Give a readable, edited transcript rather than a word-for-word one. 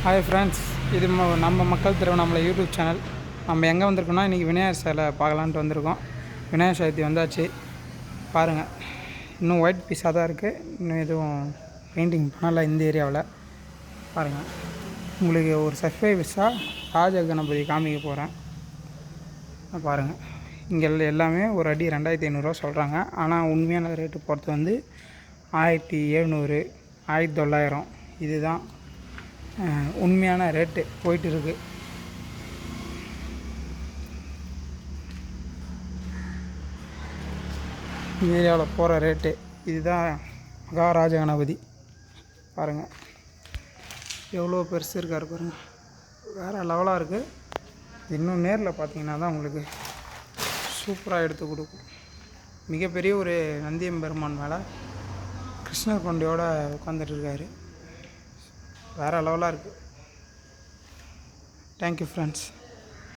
Hi friends, இது நம்ம மக்கள் திருவண்ணாமலை யூடியூப் சேனல். நம்ம எங்கே வந்திருக்கோம்னா இன்றைக்கி விநாயகர் சிலை பார்க்கலான்ட்டு வந்திருக்கோம். விநாயகர் சதுர்த்தி வந்தாச்சு. பாருங்கள், இன்னும் ஒயிட் பீஸாக தான் இருக்குது. இன்னும் எதுவும் பெயிண்டிங் பண்ணலை இந்த ஏரியாவில். பாருங்கள், உங்களுக்கு ஒரு சர்ப்ரைஸாக ராஜ கணபதி காமிக்க போகிறேன். பாருங்கள், இங்கே எல்லாமே ஒரு அடி 2500 சொல்கிறாங்க. ஆனால் உண்மையான ரேட்டு பொறுத்து வந்து 1700, 1900 இதுதான் உண்மையான ரேட்டு போயிட்டு இருக்கு. ஏரியாவில் போகிற ரேட்டு இதுதான். மகாராஜ கணபதி பாருங்கள், எவ்வளோ பெருசு இருக்கார் பாருங்கள். வேறு லெவலாக இருக்குது. இன்னும் நேரில் பார்த்தீங்கன்னா தான் உங்களுக்கு சூப்பராக எடுத்து கொடுக்கும். மிகப்பெரிய ஒரு நந்தியம்பெருமான் மேலே கிருஷ்ணர் கொண்டையோடு உட்காந்துட்டு இருக்காரு. வேறு லெவலாக இருக்குது. Thank you friends.